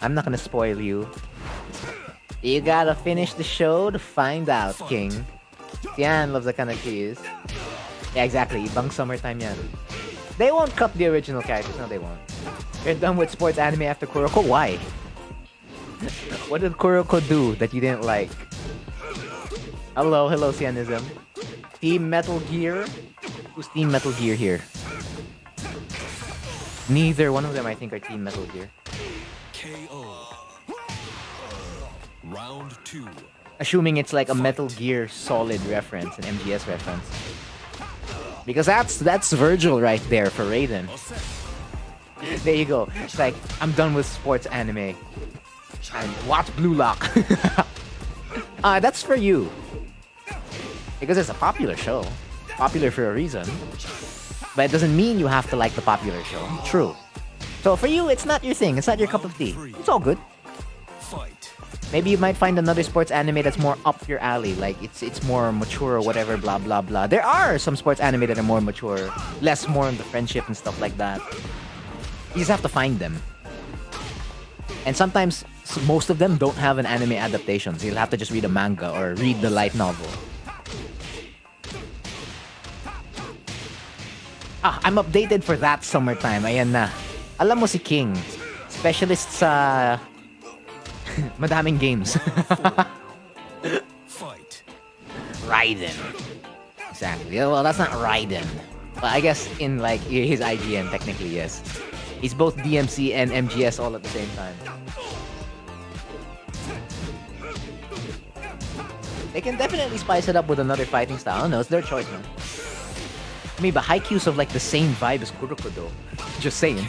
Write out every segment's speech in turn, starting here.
I'm not gonna spoil you. You gotta finish the show to find out, King. Yan loves that kind of cheese. Yeah, exactly. Ibang summertime yan. They won't cut the original characters. No, they won't. You're done with sports anime after Kuroko? Why? What did Kuroko do that you didn't like? Hello, Cyanism. Team Metal Gear? Who's Team Metal Gear here? Neither one of them, I think, are Team Metal Gear. KO. Round 2. Assuming it's like a Metal Gear Solid reference, an MGS reference. Because that's Virgil right there for Raiden. There you go. It's like, I'm done with sports anime. And watch Blue Lock. That's for you. Because it's a popular show. Popular for a reason. But it doesn't mean you have to like the popular show. True. So for you, it's not your thing. It's not your cup of tea. It's all good. Maybe you might find another sports anime that's more up your alley. Like, it's more mature or whatever, blah, blah, blah. There are some sports anime that are more mature. Less more on the friendship and stuff like that. You just have to find them. And sometimes, most of them don't have an anime adaptation. So you'll have to just read a manga or read the light novel. I'm updated for that summertime. Ayan na. Alam mo si King. Specialist sa... madaming games. Raiden. Exactly. Well, that's not Raiden. Well, I guess in like his IGN, technically, yes. He's both DMC and MGS all at the same time. They can definitely spice it up with another fighting style. I don't know, it's their choice, man. I mean, but Haikyuu's of like the same vibe as Kuroko though. Just saying.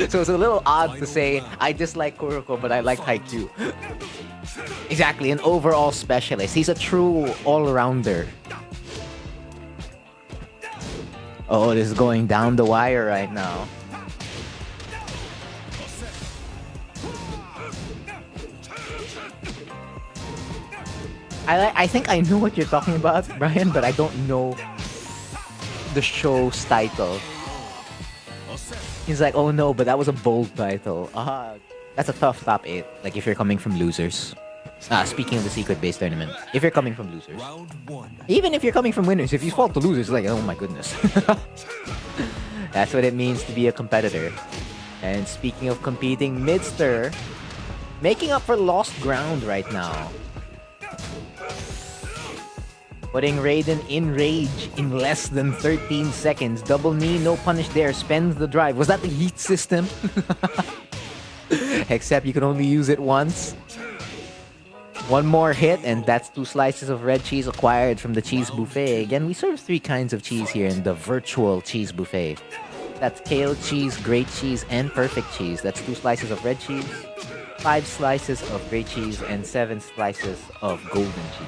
So it's a little odd to say, I dislike Kuroko, but I like Haikyuu. Exactly, an overall specialist. He's a true all-rounder. Oh, this is going down the wire right now. I think I know what you're talking about, Bryan, but I don't know the show's title. He's like, oh no, but that was a bold title. That's a tough top 8. Like if you're coming from losers. Speaking of the secret-based tournament, if you're coming from losers. Even if you're coming from winners, if you fall to losers, like, oh my goodness. That's what it means to be a competitor. And speaking of competing, Midzter making up for lost ground right now. Putting Raiden in rage in less than 13 seconds. Double knee, no punish there. Spends the drive. Was that the heat system? Except you can only use it once. One more hit, and that's 2 slices of red cheese acquired from the cheese buffet. Again, we serve 3 kinds of cheese here in the virtual cheese buffet. That's kale cheese, great cheese, and perfect cheese. That's 2 slices of red cheese, 5 slices of great cheese, and 7 slices of golden cheese.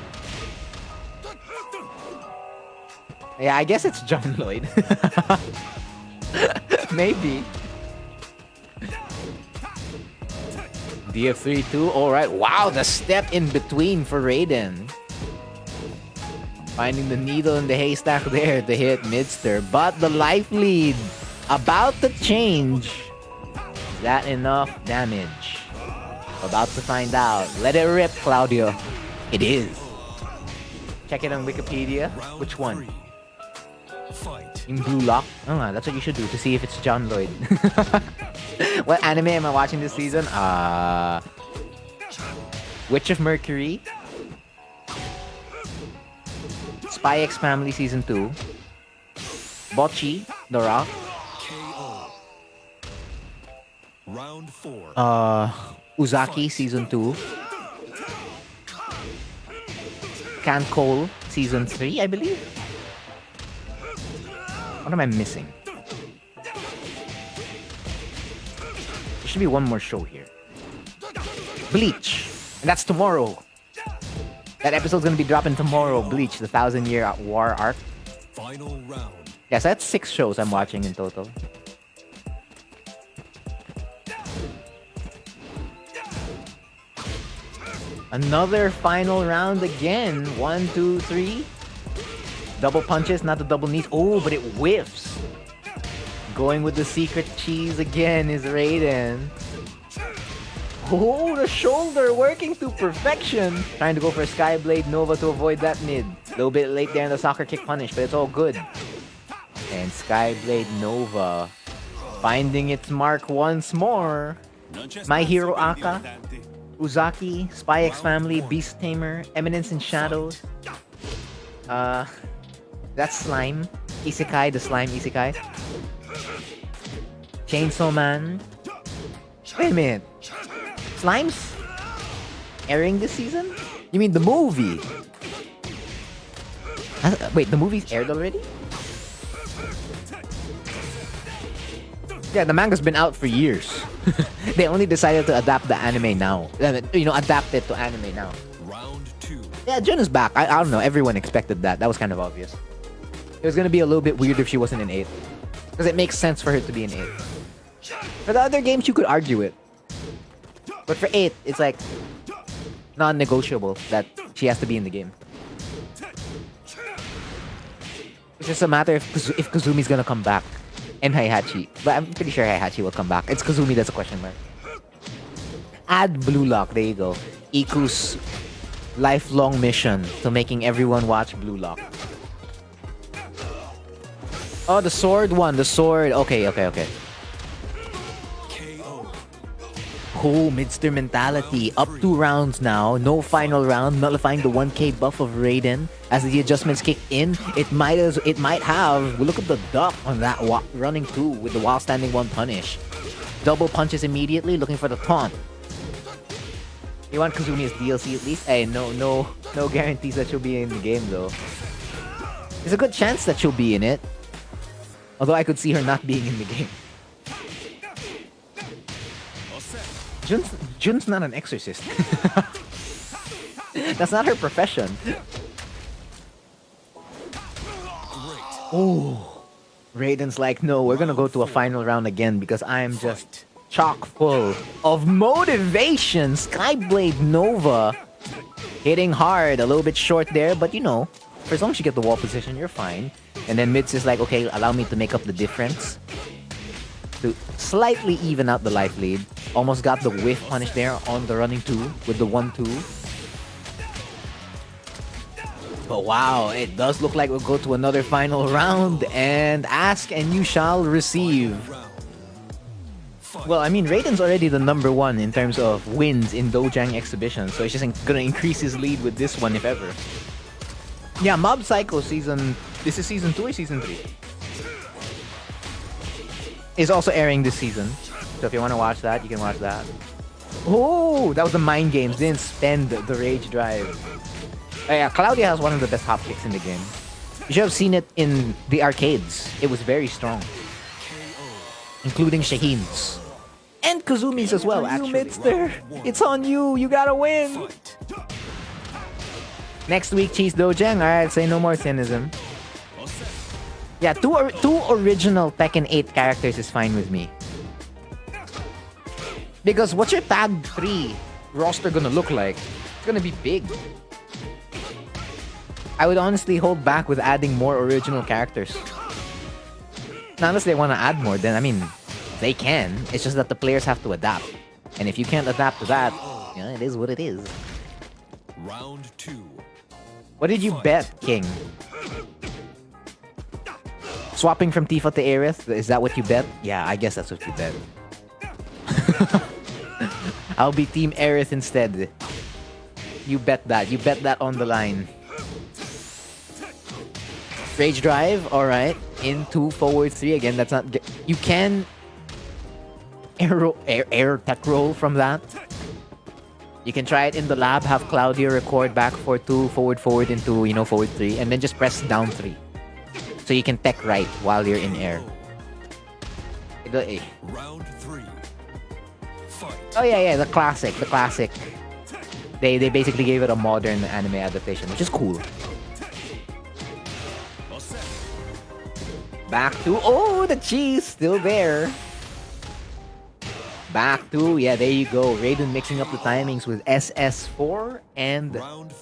Yeah, I guess it's John Lloyd. Maybe. DF3-2, alright. Wow, the step in between for Raiden. Finding the needle in the haystack there to hit Midzter. But the life lead about to change. Is that enough damage? About to find out. Let it rip, Claudio. It is. Check it on Wikipedia. Which one? In Blue Lock? Oh, that's what you should do to see if it's John Lloyd. What anime am I watching this season? Witch of Mercury, Spy X Family Season 2, Bocchi, The Rock, Round 4. Uzaki Season 2, Can Cole Season 3, I believe. What am I missing? There should be one more show here. Bleach. And that's tomorrow. That episode's gonna be dropping tomorrow. Bleach, the 1,000-year war arc. Final round. Yes, that's 6 shows I'm watching in total. Another final round again. 1, 2, 3. Double punches, not the double knees. Oh, but it whiffs. Going with the secret cheese again is Raiden. Oh, the shoulder working to perfection. Trying to go for Skyblade Nova to avoid that mid. A little bit late there in the soccer kick punish, but it's all good. And Skyblade Nova finding its mark once more. My Hero Aka, Uzaki, Spy X Family, Beast Tamer, Eminence in Shadows. That's Slime. Isekai, the Slime Isekai. Chainsaw Man. Wait a minute. Slime's airing this season? You mean the movie? Wait, the movie's aired already? Yeah, the manga's been out for years. They only decided to adapt the anime now. Adapt it to anime now. Round 2. Yeah, Jun is back. I don't know. Everyone expected that. That was kind of obvious. It was gonna be a little bit weird if she wasn't in 8. Because it makes sense for her to be in 8. For the other games, you could argue it. But for 8, it's like non-negotiable that she has to be in the game. It's just a matter if Kazumi's gonna come back. And Heihachi. But I'm pretty sure Heihachi will come back. It's Kazumi that's a question mark. Add Blue Lock. There you go. Iku's lifelong mission to making everyone watch Blue Lock. Oh, the sword one. The sword. Okay. KO. Oh, Midzter mentality. Up 2 rounds now. No final round. Nullifying the 1k buff of Raiden. As the adjustments kick in, it might have. Look at the duck on that running 2 with the while standing 1 punish. Double punches immediately, looking for the taunt. You want Kazumi as DLC at least? Hey, no guarantees that she'll be in the game though. There's a good chance that she'll be in it. Although I could see her not being in the game. Jun's not an exorcist. That's not her profession. Oh, Raiden's like, no, we're gonna go to a final round again because I am just chock full of motivation. Skyblade Nova hitting hard, a little bit short there, but for as long as you get the wall position, you're fine. And then Mids is like, okay, allow me to make up the difference to slightly even out the life lead. Almost got the whiff punish there on the running 2 with the 1-2. But wow, it does look like we'll go to another final round. And ask and you shall receive. Well, I mean, Raiden's already the #1 in terms of wins in Dojang exhibition. So it's just gonna increase his lead with this one if ever. Yeah, Mob Psycho season... This is season 2 or season 3? Is also airing this season. So if you want to watch that, you can watch that. Oh, that was the mind games. Didn't spend the rage drive. Yeah, Claudio has one of the best hop kicks in the game. You should have seen it in the arcades. It was very strong. Including Shaheen's. And Kazumi's as well, actually. Midzter. It's on you. You gotta win. Next week, Cheese Dojang. Alright, say no more cynism. Yeah, two original Tekken 8 characters is fine with me. Because what's your Tag 3 roster gonna look like? It's gonna be big. I would honestly hold back with adding more original characters. Now, unless they want to add more, then, I mean, they can. It's just that the players have to adapt. And if you can't adapt to that, it is what it is. Round 2. What did you bet, King? Swapping from Tifa to Aerith? Is that what you bet? Yeah, I guess that's what you bet. I'll be Team Aerith instead. You bet that. You bet that on the line. Rage drive, alright. Into forward 3 again. That's not... You can air tech roll from that. You can try it in the lab, have Claudio record back for 2, forward into, forward 3, and then just press down 3. So you can tech right while you're in air. Round 3. Fight. Oh yeah, the classic. They basically gave it a modern anime adaptation, which is cool. Back to... Oh, the cheese! Still there. Back to... Yeah, there you go. Raiden mixing up the timings with SS4 and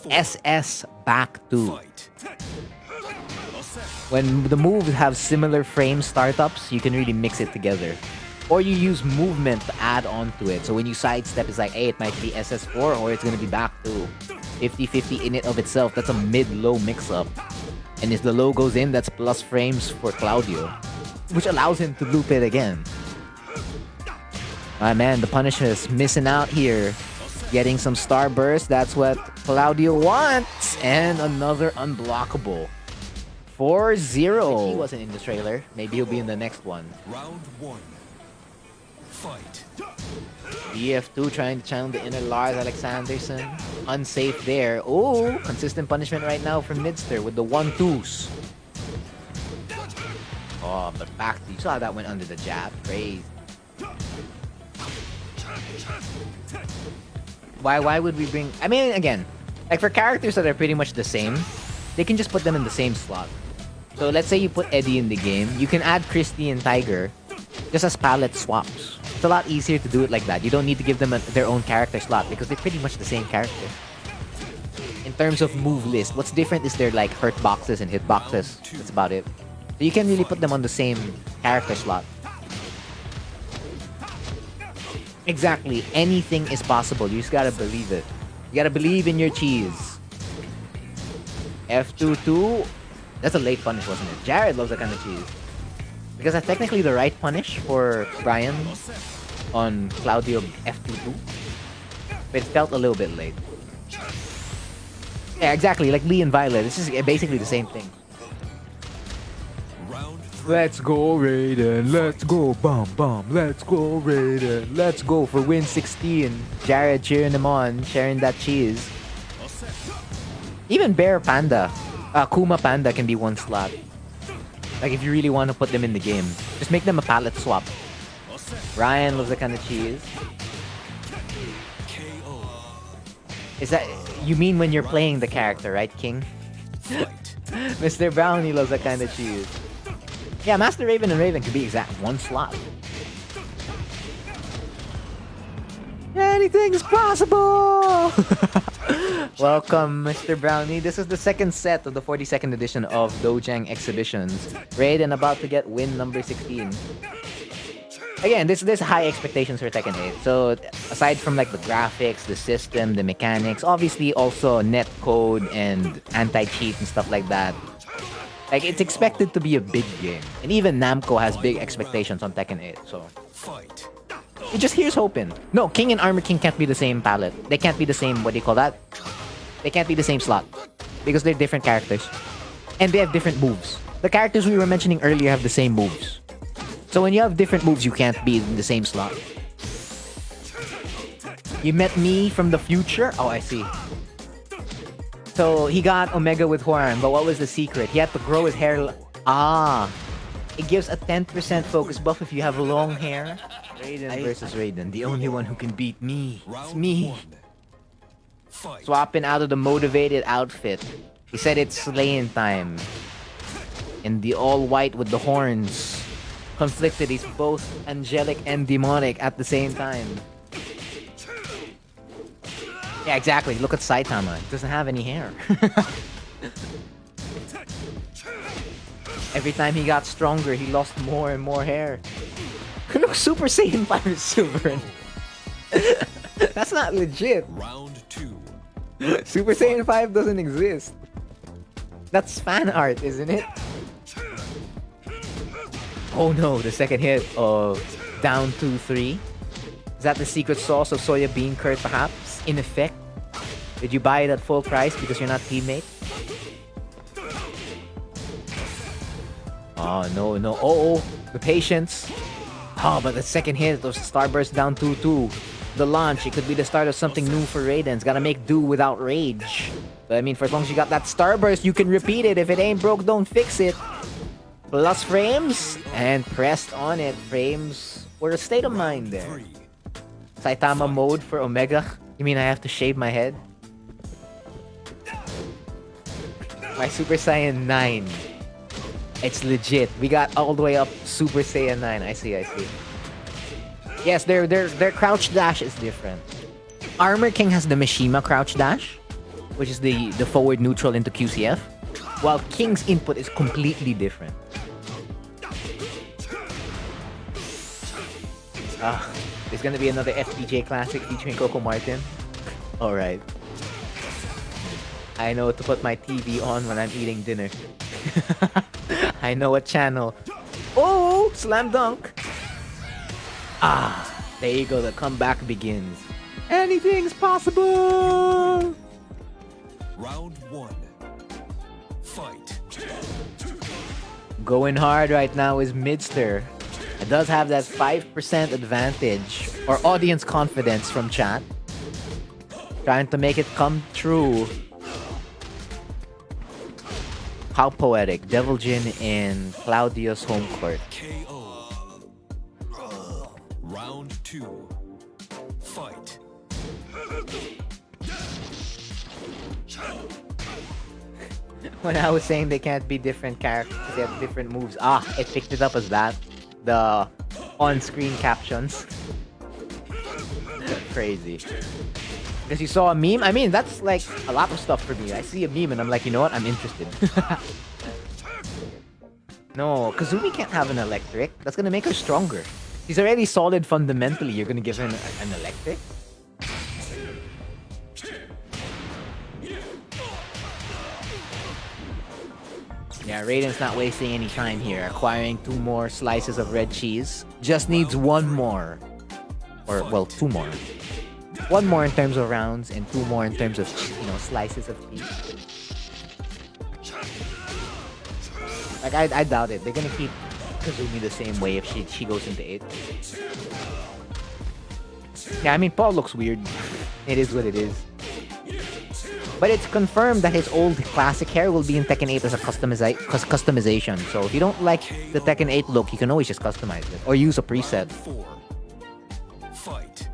SS back to. When the moves have similar frame startups, you can really mix it together. Or you use movement to add on to it. So when you sidestep, it's like, hey, it might be SS4 or it's going to be back to 50-50 in it of itself. That's a mid-low mix-up. And if the low goes in, that's plus frames for Claudio, which allows him to loop it again. My man, the Punisher is missing out here. Getting some Starburst. That's what Claudio wants. And another unblockable. 4-0. He wasn't in the trailer. Maybe he'll be in the next one. Round 1. Fight. EF2 trying to channel the inner Lars Alexanderson. Unsafe there. Oh, consistent punishment right now from Midzter with the 1-2s. Oh, but back to you. Saw how that went under the jab. Crazy. Why would we bring... I mean, again, like for characters that are pretty much the same, they can just put them in the same slot. So let's say you put Eddie in the game, you can add Christy and Tiger just as palette swaps. It's a lot easier to do it like that. You don't need to give them their own character slot because they're pretty much the same character. In terms of move list, what's different is their like hurt boxes and hit boxes. That's about it. So you can really put them on the same character slot. Exactly. Anything is possible. You just gotta believe it. You gotta believe in your cheese. F2-2. That's a late punish, wasn't it? Jared loves that kind of cheese. Because that's technically the right punish for Bryan on Claudio F2-2. But it felt a little bit late. Yeah, exactly. Like Lee and Violet. This is basically the same thing. Let's go, Raiden. Let's go, bum. Let's go, Raiden. Let's go for win 16. Jared cheering him on, sharing that cheese. Even Bear Panda, Kuma Panda can be one slot. Like if you really want to put them in the game, just make them a palette swap. Ryan loves that kind of cheese. Is that you mean when you're playing the character, right, King? Mr. Brownie loves that kind of cheese. Yeah, Master Raven and Raven could be exact one slot. Anything's possible! Welcome, Mr. Brownie. This is the second set of the 42nd edition of Dojang Exhibitions. Raiden about to get win number 16. Again, there's high expectations for Tekken 8. So, aside from like the graphics, the system, the mechanics, obviously also netcode and anti-cheat and stuff like that. Like, it's expected to be a big game. And even Namco has big expectations on Tekken 8, so... It just here's hoping. No, King and Armor King can't be the same palette. They can't be the same, what do you call that? They can't be the same slot. Because they're different characters. And they have different moves. The characters we were mentioning earlier have the same moves. So when you have different moves, you can't be in the same slot. You met me from the future? Oh, I see. So he got Omega with Horn, but what was the secret? He had to grow his hair. It gives a 10% focus buff if you have long hair. Raiden versus Raiden, the only one who can beat me. It's me. Swapping out of the motivated outfit. He said it's slaying time. And the all white with the horns. Conflicted, he's both angelic and demonic at the same time. Yeah, exactly. Look at Saitama. He doesn't have any hair. Every time he got stronger, he lost more and more hair. Look, Super Saiyan 5 is silver. That's not legit. Round 2. Super Saiyan 5 doesn't exist. That's fan art, isn't it? Oh no, the second hit of down 2-3. Is that the secret sauce of Soya Bean Curd, perhaps? In effect? Did you buy it at full price because you're not teammate? Oh, no. Oh, the patience. Oh, but the second hit of Starburst down 2-2. The launch, it could be the start of something new for Raiden. It's gotta make do without rage. But I mean, for as long as you got that Starburst, you can repeat it. If it ain't broke, don't fix it. Plus frames, and pressed on it. Frames were a state of mind there. Saitama mode for Omega. You mean I have to shave my head? My Super Saiyan 9. It's legit. We got all the way up Super Saiyan 9. I see. Yes, their crouch dash is different. Armor King has the Mishima crouch dash, which is the forward neutral into QCF, while King's input is completely different. There's gonna be another FPJ Classic featuring Coco Martin. Alright. I know to put my TV on when I'm eating dinner. I know what channel. Oh! Slam dunk! There you go, the comeback begins. Anything's possible! Round 1. Fight. Going hard right now is Midzter. It does have that 5% advantage or audience confidence from chat. Trying to make it come true. How poetic. Devil Jin in Claudio's home court. KO. Round 2. Fight. When I was saying they can't be different characters, they have different moves. It picked it up as that. The on-screen captions. Crazy. Because you saw a meme? I mean, that's like a lot of stuff for me. I see a meme and I'm like, you know what? I'm interested. No, Kazumi can't have an electric. That's gonna make her stronger. She's already solid fundamentally. You're gonna give her an electric? Yeah, Raiden's not wasting any time here. Acquiring 2 more slices of red cheese. Just needs 1 more. Or, well, 2 more. 1 more in terms of rounds and 2 more in terms of, slices of cheese. Like, I doubt it. They're gonna keep Kazumi the same way if she goes into 8. Yeah, I mean, Paul looks weird. It is what it is. But it's confirmed that his old classic hair will be in Tekken 8 as a customization. So if you don't like the Tekken 8 look, you can always just customize it. Or use a preset. Fight.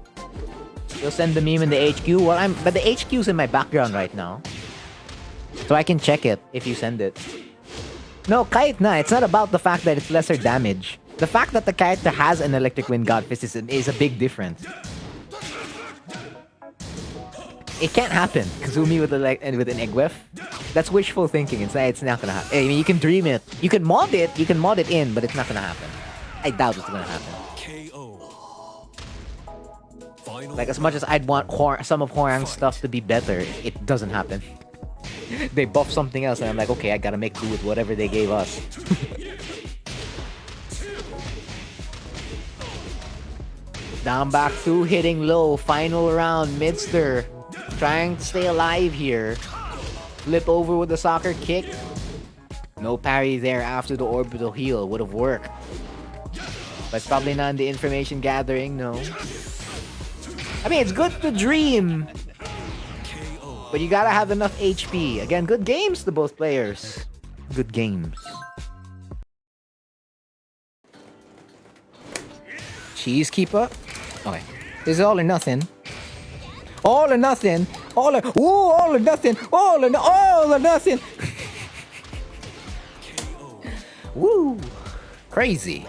You'll send the meme in the HQ? Well, but the HQ's in my background right now. So I can check it if you send it. No, Kite na. It's not about the fact that it's lesser damage. The fact that the character has an Electric Wind God Fist is a big difference. It can't happen. Kazumi with an egg whiff. That's wishful thinking. It's not gonna happen. I mean, you can dream it. You can mod it. You can mod it in, but it's not gonna happen. I doubt it's gonna happen. Like, as much as I'd want some of Hwoarang's stuff to be better, it doesn't happen. They buff something else, and I'm like, okay, I gotta make do with whatever they gave us. Down back 2, hitting low. Final round, Midzter. Trying to stay alive here. Flip over with the soccer kick. No parry there after the orbital heal. Would have worked. But it's probably not in the information gathering, no. I mean, it's good to dream. But you gotta have enough HP. Again, good games to both players. Good games. Cheese keeper? Okay. This is all or nothing. All or nothing. All or nothing. All or nothing. Woo. Crazy.